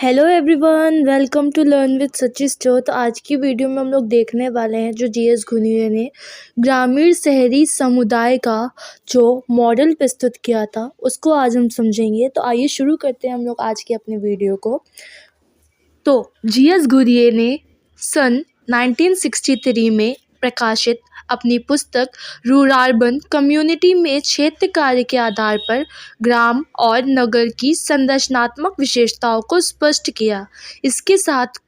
Hello everyone, welcome to learn with Sachi store. तो आज की वीडियो में हम लोग देखने वाले हैं जो जीएस घुनिये ने ग्रामीण शहरी समुदाय का जो मॉडल प्रस्तुत किया था उसको आज हम समझेंगे। तो आइए शुरू करते हैं हम लोग आज की अपने वीडियो को। तो जीएस घुरिये ने सन 1963 में प्रकाशित अपनी पुस्तक रूरार्बन कम्युनिटी में क्षेत्र कार्य के आधार पर ग्राम और नगर की संरचनात्मक विशेषताओं को स्पष्ट किया। इसके साथ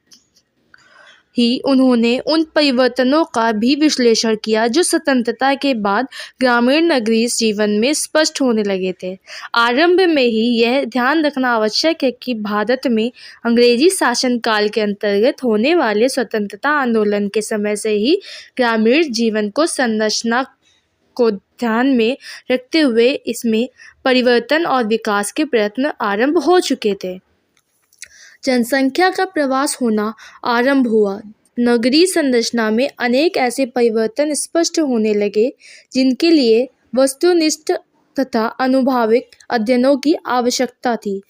ही उन्होंने उन परिवर्तनों का भी विश्लेषण किया जो स्वतंत्रता के बाद ग्रामीण नगरीय जीवन में स्पष्ट होने लगे थे। आरंभ में ही यह ध्यान रखना आवश्यक है कि भारत में अंग्रेजी शासनकाल के अंतर्गत होने वाले स्वतंत्रता आंदोलन के समय से ही ग्रामीण जीवन को संरचना को ध्यान में रखते हुए इसमें परिवर्तन और विकास के प्रयत्न आरंभ हो चुके थे। जनसंख्या का प्रवास होना आरंभ हुआ। नगरीय संरचना में अनेक ऐसे परिवर्तन स्पष्ट होने लगे जिनके लिए वस्तुनिष्ठ तथा अनुभविक अध्ययनों की आवश्यकता थी।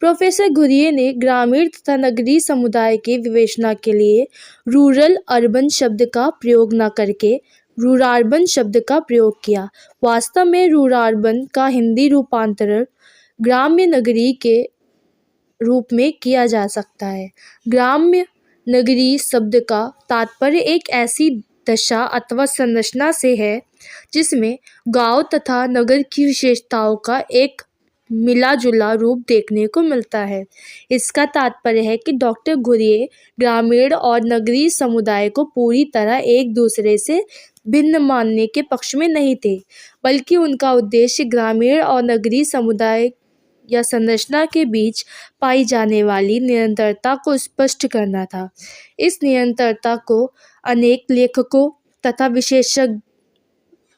प्रोफेसर घुरिये ने ग्रामीण तथा नगरीय समुदाय के विवेचना के लिए रूरल अर्बन शब्द का प्रयोग न करके रूरार्बन शब्द का प्रयोग किया। वास्तव में रूरार्बन का हिंदी रूपांतरण ग्राम्य नगरीय के रूप में किया जा सकता है। ग्राम्य नगरीय शब्द का तात्पर्य एक ऐसी दशा अथवा संरचना से है जिसमें गांव तथा नगर की विशेषताओं का एक मिला जुला रूप देखने को मिलता है। इसका तात्पर्य है कि डॉक्टर घुरिये ग्रामीण और नगरीय समुदाय को पूरी तरह एक दूसरे से भिन्न मानने के पक्ष में नहीं थे, बल्कि उनका उद्देश्य ग्रामीण और नगरीय समुदाय या संरचना के बीच पाई जाने वाली निरंतरता को स्पष्ट करना था। इस निरंतरता को अनेक लेखकों तथा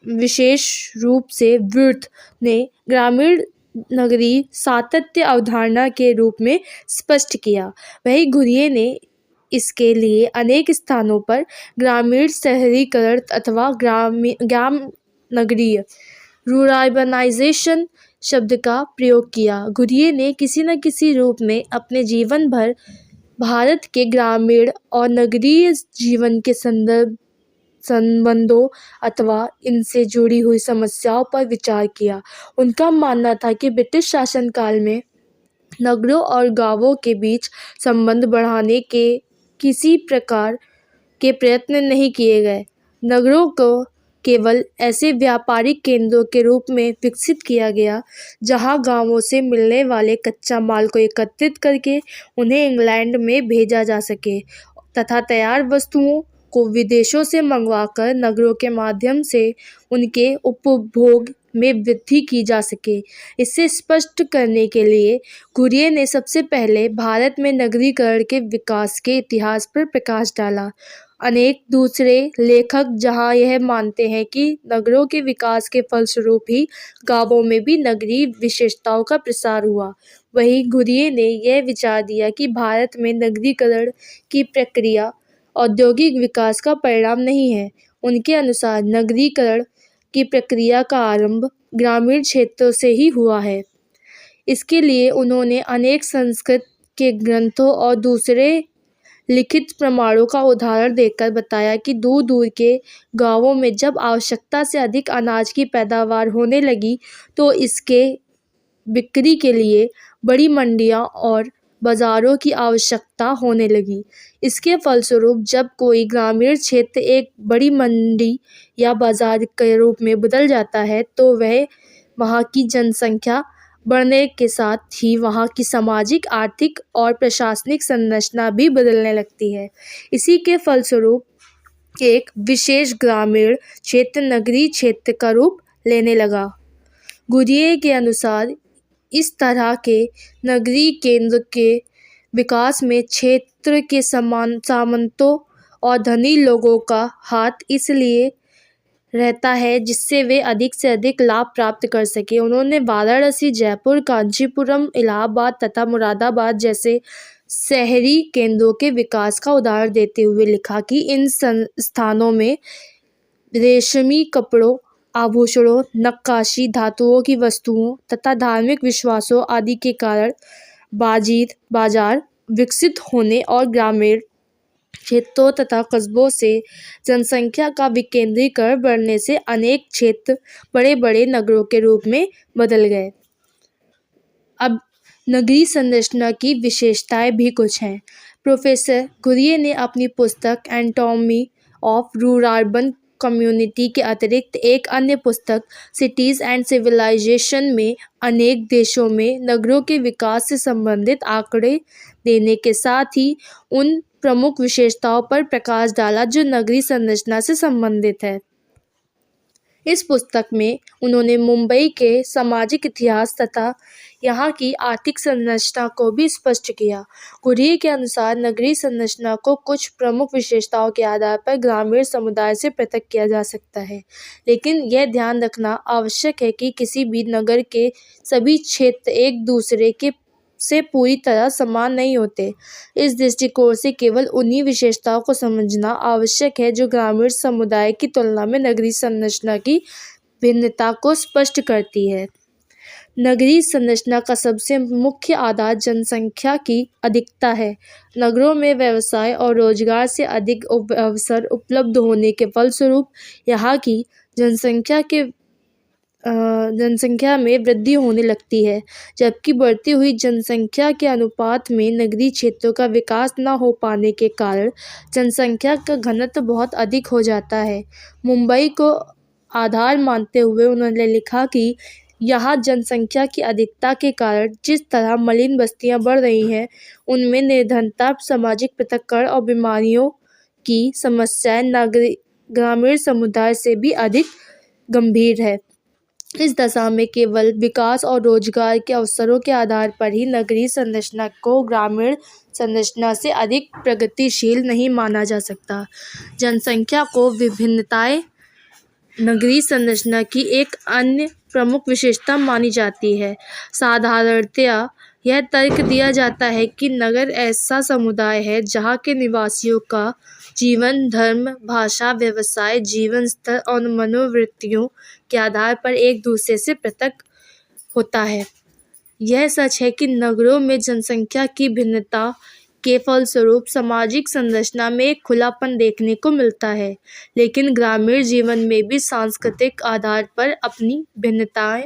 विशेष रूप से वुर्थ ने ग्रामीण नगरीय सातत्य अवधारणा के रूप में स्पष्ट किया। वही घुरिये ने इसके लिए अनेक स्थानों पर ग्रामीण शहरीकरण अथवा ग्राम नगरीय रूरबानाइजेशन शब्द का प्रयोग किया। घुरिये ने किसी न किसी रूप में अपने जीवन भर भारत के ग्रामीण और नगरीय जीवन के संबंधों अथवा इनसे जुड़ी हुई समस्याओं पर विचार किया। उनका मानना था कि ब्रिटिश शासनकाल में नगरों और गांवों के बीच संबंध बढ़ाने के किसी प्रकार के प्रयत्न नहीं किए गए। नगरों को केवल ऐसे व्यापारिक केंद्रों के रूप में विकसित किया गया जहां गांवों से मिलने वाले कच्चा माल को एकत्रित करके उन्हें इंग्लैंड में भेजा जा सके तथा तैयार वस्तुओं को विदेशों से मंगवाकर नगरों के माध्यम से उनके उपभोग में वृद्धि की जा सके। इसे स्पष्ट करने के लिए घुरिये ने सबसे पहले भारत में नगरीकरण के विकास के इतिहास पर प्रकाश डाला। अनेक दूसरे लेखक जहां यह मानते हैं कि नगरों के विकास के फलस्वरूप ही गांवों में भी नगरीय विशेषताओं का प्रसार हुआ, वहीं घुरिये ने यह विचार दिया कि भारत में नगरीकरण की प्रक्रिया औद्योगिक विकास का परिणाम नहीं है। उनके अनुसार नगरीकरण की प्रक्रिया का आरंभ ग्रामीण क्षेत्रों से ही हुआ है। इसके लिए उन्होंने अनेक संस्कृत के ग्रंथों और दूसरे लिखित प्रमाणों का उदाहरण देकर बताया कि दूर दूर के गांवों में जब आवश्यकता से अधिक अनाज की पैदावार होने लगी तो इसके बिक्री के लिए बड़ी मंडियां और बाजारों की आवश्यकता होने लगी। इसके फलस्वरूप जब कोई ग्रामीण क्षेत्र एक बड़ी मंडी या बाजार के रूप में बदल जाता है तो वह वहाँ की जनसंख्या बढ़ने के साथ ही वहाँ की सामाजिक, आर्थिक और प्रशासनिक संरचना भी बदलने लगती है। इसी के फलस्वरूप एक विशेष ग्रामीण क्षेत्र नगरीय क्षेत्र का रूप लेने लगा। घुरिये के अनुसार इस तरह के नगरीय केंद्र के विकास में क्षेत्र के सामंतों और धनी लोगों का हाथ इसलिए रहता है जिससे वे अधिक से अधिक लाभ प्राप्त कर सके। उन्होंने वाराणसी, जयपुर, कांचीपुरम, इलाहाबाद तथा मुरादाबाद जैसे शहरी केंद्रों के विकास का उदाहरण देते हुए लिखा कि इन स्थानों में रेशमी कपड़ों, आभूषणों, नक्काशी, धातुओं की वस्तुओं तथा धार्मिक विश्वासों आदि के कारण बाजार विकसित होने और ग्रामीण क्षेत्रों तथा कस्बों से जनसंख्या का विकेंद्रीकरण बढ़ने से अनेक क्षेत्र बड़े बड़े नगरों के रूप में बदल गए। अब नगरीय संरचना की विशेषताएं भी कुछ हैं। प्रोफेसर घुरिये ने अपनी पुस्तक एनाटॉमी ऑफ रूरल कम्युनिटी के अतिरिक्त एक अन्य पुस्तक सिटीज एंड सिविलाइजेशन में अनेक देशों में नगरों के विकास से संबंधित आंकड़े देने के साथ ही उन प्रमुख विशेषताओं पर प्रकाश डाला जो नगरीय संरचना से संबंधित है। इस पुस्तक में उन्होंने मुंबई के सामाजिक इतिहास तथा यहाँ की आर्थिक संरचना को भी स्पष्ट किया। घुरिये के अनुसार नगरीय संरचना को कुछ प्रमुख विशेषताओं के आधार पर ग्रामीण समुदाय से पृथक किया जा सकता है, लेकिन यह ध्यान रखना आवश्यक है कि किसी भी नगर के सभी क्षेत्र एक दूसरे के से पूरी तरह समान नहीं होते। इस दृष्टिकोण से केवल उन्हीं विशेषताओं को समझना आवश्यक है जो ग्रामीण समुदाय की तुलना में नगरीय संरचना की भिन्नता को स्पष्ट करती है। नगरीय संरचना का सबसे मुख्य आधार जनसंख्या की अधिकता है। नगरों में व्यवसाय और रोजगार से अधिक अवसर उपलब्ध होने के फलस्वरूप यहाँ की जनसंख्या में वृद्धि होने लगती है, जबकि बढ़ती हुई जनसंख्या के अनुपात में नगरीय क्षेत्रों का विकास न हो पाने के कारण जनसंख्या का घनत्व बहुत अधिक हो जाता है। मुंबई को आधार मानते हुए उन्होंने लिखा कि यहाँ जनसंख्या की अधिकता के कारण जिस तरह मलिन बस्तियाँ बढ़ रही हैं, उनमें निर्धनता, सामाजिक पृथक्करण और बीमारियों की समस्याएं ग्रामीण समुदाय से भी अधिक गंभीर है। इस दशा में केवल विकास और रोजगार के अवसरों के आधार पर ही नगरीय संरचना को ग्रामीण संरचना से अधिक प्रगतिशील नहीं माना जा सकता। जनसंख्या को विभिन्नताएं नगरीय संरचना की एक अन्य प्रमुख विशेषता मानी जाती है। साधारणतया यह तर्क दिया जाता है कि नगर ऐसा समुदाय है जहाँ के निवासियों का जीवन धर्म, भाषा, व्यवसाय, जीवन स्तर और मनोवृत्तियों के आधार पर एक दूसरे से पृथक होता है। यह सच है कि नगरों में जनसंख्या की भिन्नता के फलस्वरूप सामाजिक संरचना में एक खुलापन देखने को मिलता है, लेकिन ग्रामीण जीवन में भी सांस्कृतिक आधार पर अपनी भिन्नताएं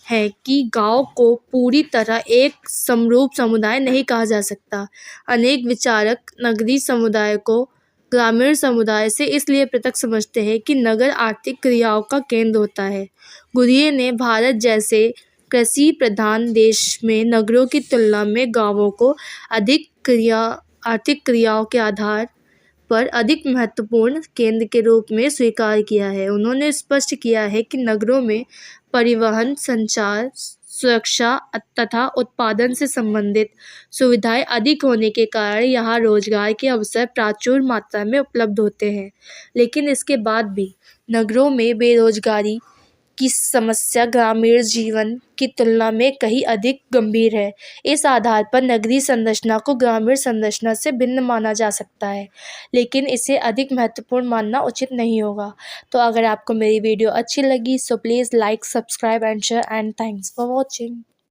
हैं कि गांव को पूरी तरह एक समरूप समुदाय नहीं कहा जा सकता। अनेक विचारक नगरीय समुदाय को ग्रामीण समुदाय से इसलिए पृथक समझते हैं कि नगर आर्थिक क्रियाओं का केंद्र होता है। घुरिये ने भारत जैसे कृषि प्रधान देश में नगरों की तुलना में गांवों को आर्थिक क्रियाओं के आधार पर अधिक महत्वपूर्ण केंद्र के रूप में स्वीकार किया है। उन्होंने स्पष्ट किया है कि नगरों में परिवहन, संचार, सुरक्षा तथा उत्पादन से संबंधित सुविधाएं अधिक होने के कारण यहाँ रोजगार के अवसर प्रचुर मात्रा में उपलब्ध होते हैं, लेकिन इसके बाद भी नगरों में बेरोजगारी की समस्या ग्रामीण जीवन की तुलना में कहीं अधिक गंभीर है। इस आधार पर नगरीय संरचना को ग्रामीण संरचना से भिन्न माना जा सकता है, लेकिन इसे अधिक महत्वपूर्ण मानना उचित नहीं होगा। तो अगर आपको मेरी वीडियो अच्छी लगी so please like, subscribe and share and thanks for watching.